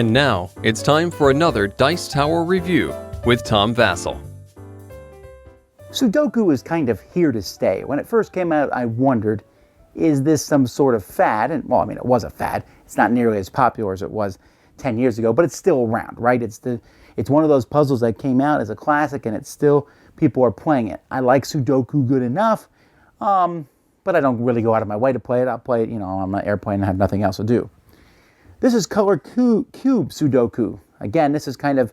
And now, it's time for another Dice Tower review with Tom Vasel. Sudoku is kind of here to stay. When it first came out, I wondered, is this some sort of fad? And well, I mean, it was a fad. It's not nearly as popular as it was 10 years ago, but it's still around, right? It's one of those puzzles that came out as a classic, and it's still, people are playing it. I like Sudoku good enough, but I don't really go out of my way to play it. I'll play it, on my airplane and have nothing else to do. This is Color Cube Sudoku. Again, this is kind of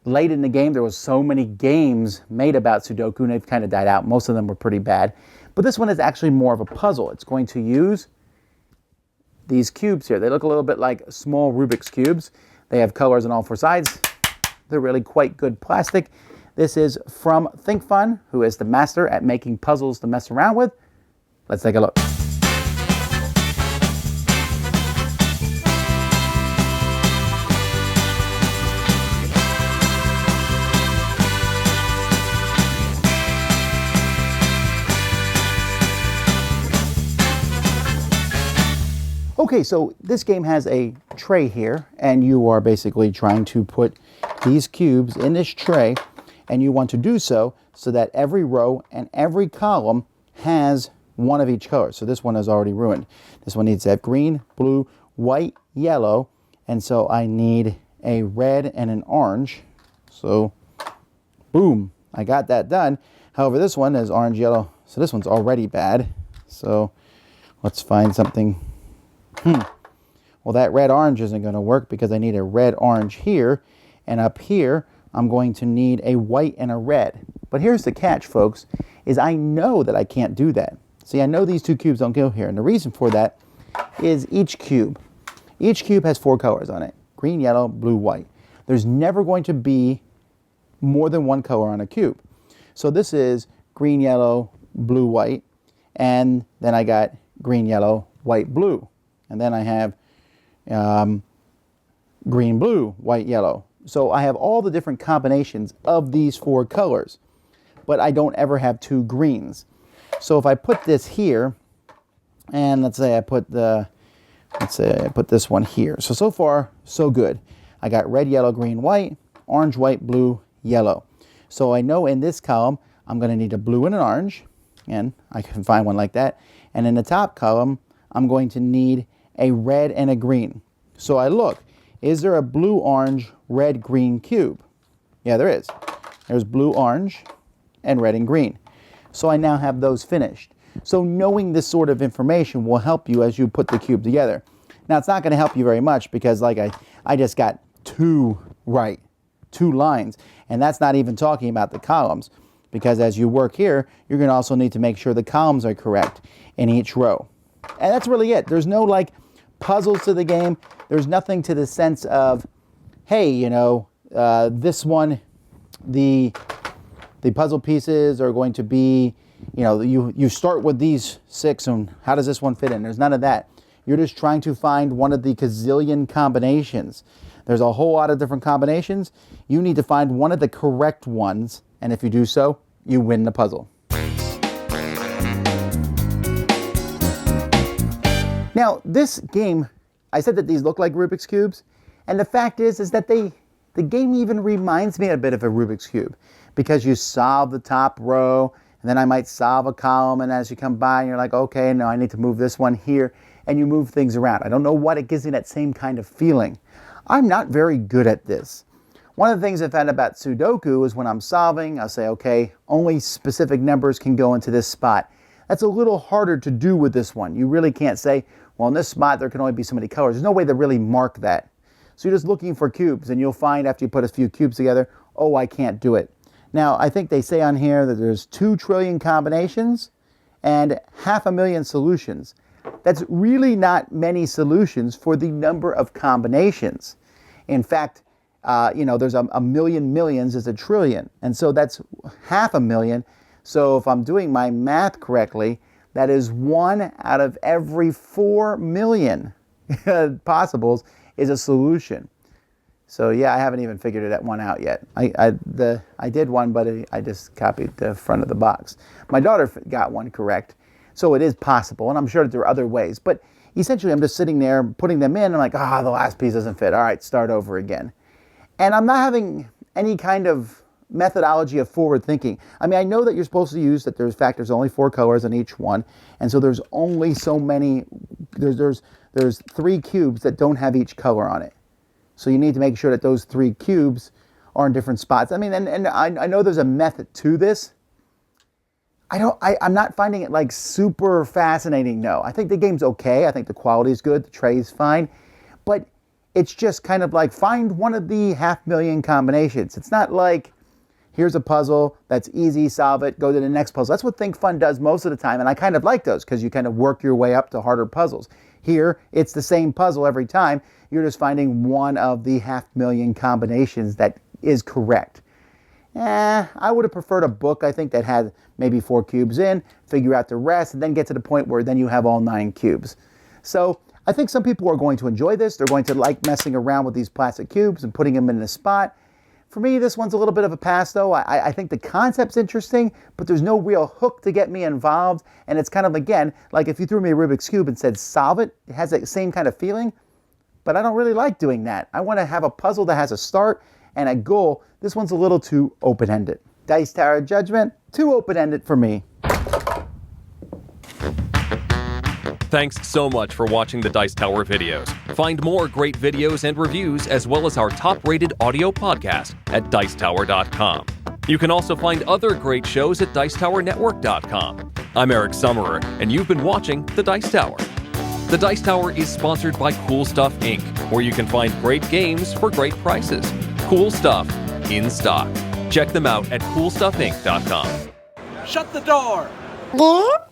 late in the game. There was so many games made about Sudoku, and they've kind of died out. Most of them were pretty bad. But this one is actually more of a puzzle. It's going to use these cubes here. They look a little bit like small Rubik's Cubes. They have colors on all four sides. They're really quite good plastic. This is from ThinkFun, who is the master at making puzzles to mess around with. Let's take a look. Okay, so this game has a tray here, and you are basically trying to put these cubes in this tray, and you want to do so that every row and every column has one of each color. So this one is already ruined. This one needs to have green, blue, white, yellow, and so I need a red and an orange. So, boom, I got that done. However, this one is orange, yellow, so this one's already bad. So let's find something. Well, that red-orange isn't going to work because I need a red-orange here, and up here, I'm going to need a white and a red. But here's the catch, folks, is I know that I can't do that. See, I know these two cubes don't go here, and the reason for that is each cube has four colors on it: green, yellow, blue, white. There's never going to be more than one color on a cube. So this is green, yellow, blue, white, and then I got green, yellow, white, blue. And then I have green, blue, white, yellow. So I have all the different combinations of these four colors, but I don't ever have two greens. So if I put this here, and let's say I put this one here. So far, so good. I got red, yellow, green, white, orange, white, blue, yellow. So I know in this column, I'm going to need a blue and an orange, and I can find one like that. And in the top column, I'm going to need a red and a green. So I look, is there a blue, orange, red, green cube? Yeah, there is. There's blue, orange, and red and green. So I now have those finished. So knowing this sort of information will help you as you put the cube together. Now, it's not going to help you very much because like I just got two lines, and that's not even talking about the columns, because as you work here, you're going to also need to make sure the columns are correct in each row. And that's really it. There's no like puzzles to the game. There's nothing to the sense of, hey, this one, the puzzle pieces are going to be, you start with these 6 and how does this one fit in? There's none of that. You're just trying to find one of the gazillion combinations. There's a whole lot of different combinations. You need to find one of the correct ones, and if you do so, you win the puzzle. Now, this game, I said that these look like Rubik's Cubes, and the fact is that the game even reminds me a bit of a Rubik's Cube, because you solve the top row, and then I might solve a column, and as you come by, and you're like, okay, no, I need to move this one here, and you move things around. I don't know what, it gives me that same kind of feeling. I'm not very good at this. One of the things I found about Sudoku is when I'm solving, I'll say, okay, only specific numbers can go into this spot. That's a little harder to do with this one. You really can't say, well, in this spot, there can only be so many colors. There's no way to really mark that. So you're just looking for cubes, and you'll find after you put a few cubes together, oh, I can't do it. Now, I think they say on here that there's 2 trillion combinations and 500,000 solutions. That's really not many solutions for the number of combinations. In fact, there's a million millions is a trillion, and so that's 500,000. So if I'm doing my math correctly, that is 1 out of every 4 million possibles is a solution. So yeah, I haven't even figured that one out yet. I did one, but I just copied the front of the box. My daughter got one correct, so it is possible, and I'm sure that there are other ways. But essentially I'm just sitting there putting them in. I'm like, the last piece doesn't fit. All right, start over again. And I'm not having any kind of methodology of forward thinking. I mean, I know that you're supposed to use that there's only 4 colors on each one. And so there's only so many, there's 3 cubes that don't have each color on it. So you need to make sure that those 3 cubes are in different spots. I mean, and I know there's a method to this. I'm not finding it like super fascinating, no. I think the game's okay. I think the quality is good. The tray's fine. But it's just kind of like find one of the 500,000 combinations. It's not like here's a puzzle that's easy, solve it, go to the next puzzle. That's what ThinkFun does most of the time. And I kind of like those because you kind of work your way up to harder puzzles. Here, it's the same puzzle every time. You're just finding one of the 500,000 combinations that is correct. I would have preferred a book, I think, that had maybe 4 cubes in, figure out the rest, and then get to the point where then you have all 9 cubes. So I think some people are going to enjoy this. They're going to like messing around with these plastic cubes and putting them in the spot. For me, this one's a little bit of a pass, though. I think the concept's interesting, but there's no real hook to get me involved. And it's kind of, again, like if you threw me a Rubik's Cube and said, solve it, it has that same kind of feeling. But I don't really like doing that. I want to have a puzzle that has a start and a goal. This one's a little too open-ended. Dice Tower Judgment, too open-ended for me. Thanks so much for watching the Dice Tower videos. Find more great videos and reviews as well as our top-rated audio podcast at Dicetower.com. You can also find other great shows at Dicetowernetwork.com. I'm Eric Summerer, and you've been watching The Dice Tower. The Dice Tower is sponsored by Cool Stuff Inc., where you can find great games for great prices. Cool stuff in stock. Check them out at CoolStuffInc.com. Shut the door! Yeah?